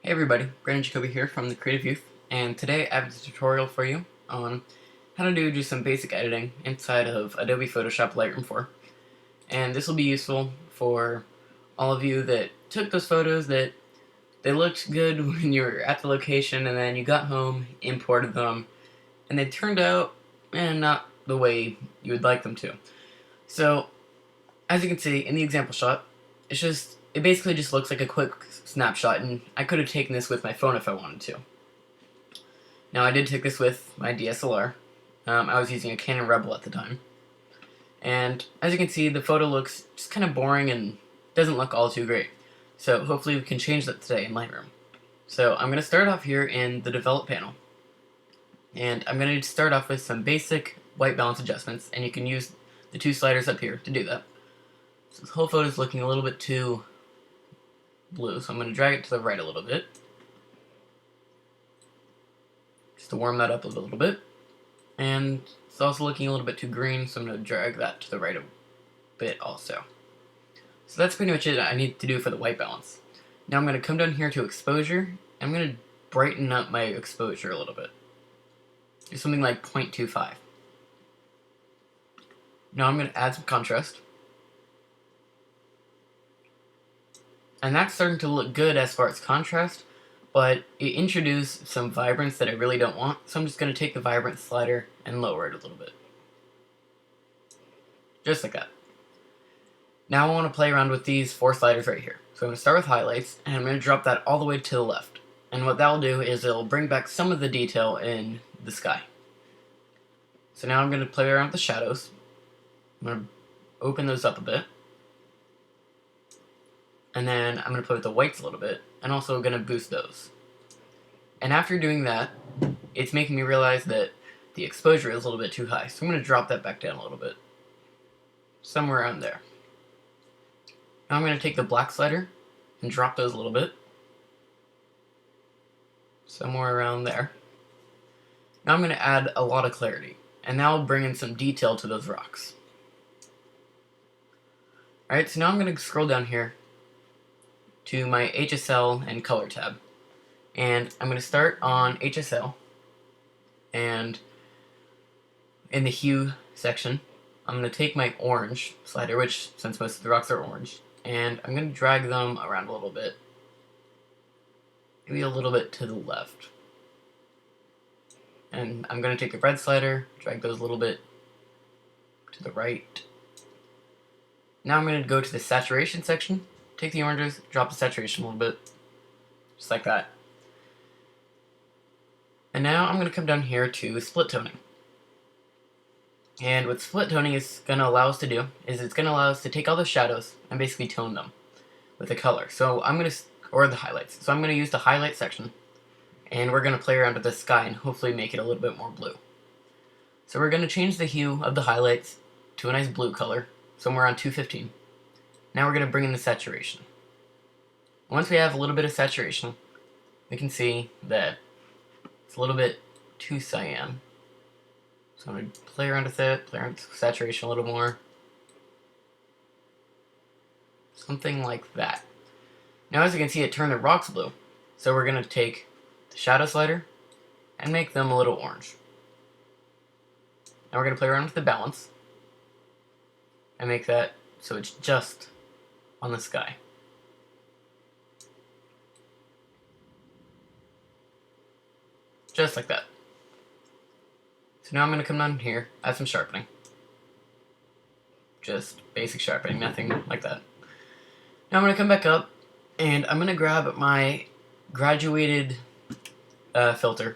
Hey everybody, Brandon Jacoby here from the Creative Youth, and today I have a tutorial for you on how to do just some basic editing inside of Adobe Photoshop Lightroom 4. And this will be useful for all of you that took those photos that they looked good when you were at the location and then you got home, imported them, and they turned out not the way you would like them to. So, as you can see in the example shot, it basically just looks like a quick snapshot, and I could have taken this with my phone if I wanted to. Now I did take this with my DSLR. I was using a Canon Rebel at the time. And as you can see, the photo looks just kind of boring and doesn't look all too great. So hopefully we can change that today in Lightroom. So I'm going to start off here in the Develop panel. And I'm going to start off with some basic white balance adjustments, and you can use the two sliders up here to do that. So this whole photo is looking a little bit too blue, so I'm going to drag it to the right a little bit, just to warm that up a little bit. And it's also looking a little bit too green, so I'm going to drag that to the right a bit also. So that's pretty much it I need to do for the white balance. Now I'm going to come down here to exposure, and I'm going to brighten up my exposure a little bit. Do something like 0.25. Now I'm going to add some contrast. And that's starting to look good as far as contrast, but it introduced some vibrance that I really don't want, so I'm just going to take the vibrance slider and lower it a little bit. Just like that. Now I want to play around with these four sliders right here. So I'm going to start with highlights, and I'm going to drop that all the way to the left. And what that'll do is it'll bring back some of the detail in the sky. So now I'm going to play around with the shadows. I'm going to open those up a bit. And then I'm going to play with the whites a little bit, and also going to boost those. And after doing that, it's making me realize that the exposure is a little bit too high, so I'm going to drop that back down a little bit. Somewhere around there. Now I'm going to take the black slider and drop those a little bit. Somewhere around there. Now I'm going to add a lot of clarity, and now I'll bring in some detail to those rocks. Alright, so now I'm going to scroll down here to my HSL and color tab, and I'm going to start on HSL, and in the hue section I'm going to take my orange slider, which since most of the rocks are orange, and I'm going to drag them around a little bit, maybe a little bit to the left, and I'm going to take the red slider, drag those a little bit to the right. Now I'm going to go to the saturation section, take the oranges, drop the saturation a little bit, just like that. And now I'm going to come down here to split toning. And what split toning is going to allow us to do is it's going to allow us to take all the shadows and basically tone them with a color. So I'm going to, or the highlights. So I'm going to use the highlight section, and we're going to play around with the sky and hopefully make it a little bit more blue. So we're going to change the hue of the highlights to a nice blue color, somewhere around 215. Now we're going to bring in the saturation. Once we have a little bit of saturation, we can see that it's a little bit too cyan. So I'm going to play around with it, play around with saturation a little more. Something like that. Now as you can see, it turned the rocks blue. So we're going to take the shadow slider and make them a little orange. Now we're going to play around with the balance and make that so it's just on the sky. Just like that. So now I'm going to come down here, add some sharpening. Just basic sharpening, nothing like that. Now I'm going to come back up, and I'm going to grab my graduated filter.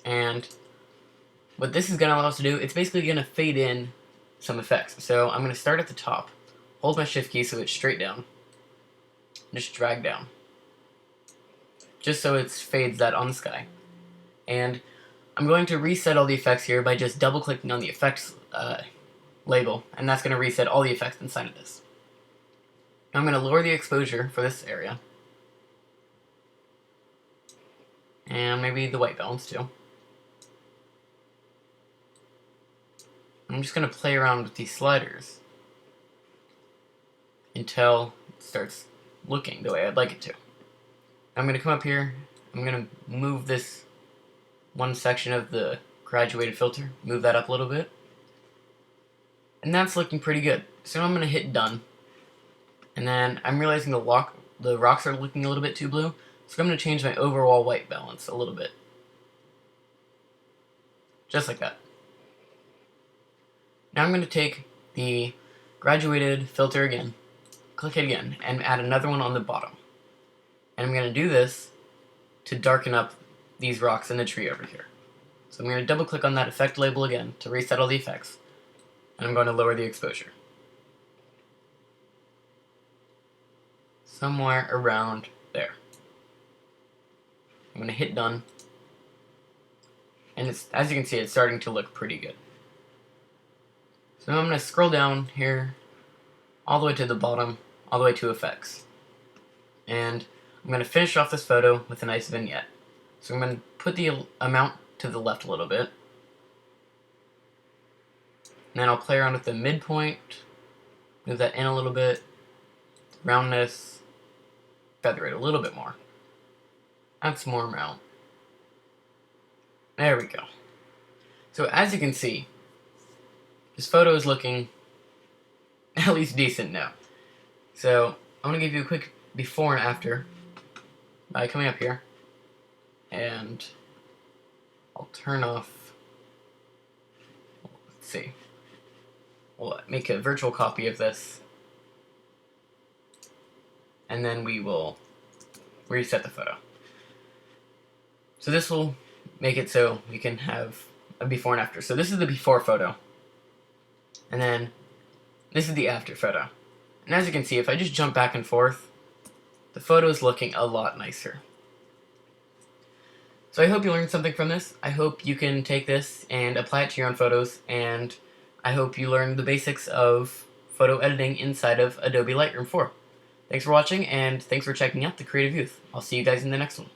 And what this is going to allow us to do, it's basically going to fade in some effects. So I'm going to start at the top, hold my shift key so it's straight down, and just drag down. Just so it fades that on the sky. And I'm going to reset all the effects here by just double clicking on the effects label, and that's going to reset all the effects inside of this. Now I'm going to lower the exposure for this area, and maybe the white balance too. I'm just going to play around with these sliders until it starts looking the way I'd like it to. I'm going to come up here, I'm going to move this one section of the graduated filter, move that up a little bit, and that's looking pretty good. So now I'm going to hit done, and then I'm realizing the rocks are looking a little bit too blue, so I'm going to change my overall white balance a little bit. Just like that. Now I'm going to take the graduated filter again, click it again, and add another one on the bottom. And I'm going to do this to darken up these rocks in the tree over here. So I'm going to double click on that effect label again to reset all the effects, and I'm going to lower the exposure. Somewhere around there. I'm going to hit done, and as you can see, it's starting to look pretty good. So now I'm going to scroll down here all the way to the bottom, all the way to effects. And I'm going to finish off this photo with a nice vignette. So I'm going to put the amount to the left a little bit. And then I'll play around with the midpoint, move that in a little bit, roundness, feather it a little bit more. Add some more amount. There we go. So as you can see, this photo is looking at least decent now. So I'm going to give you a quick before and after by coming up here, and I'll turn off, let's see, we'll make a virtual copy of this, and then we will reset the photo. So this will make it so we can have a before and after. So this is the before photo, and then this is the after photo. And as you can see, if I just jump back and forth, the photo is looking a lot nicer. So I hope you learned something from this. I hope you can take this and apply it to your own photos, and I hope you learned the basics of photo editing inside of Adobe Lightroom 4. Thanks for watching, and thanks for checking out The Creative Youth. I'll see you guys in the next one.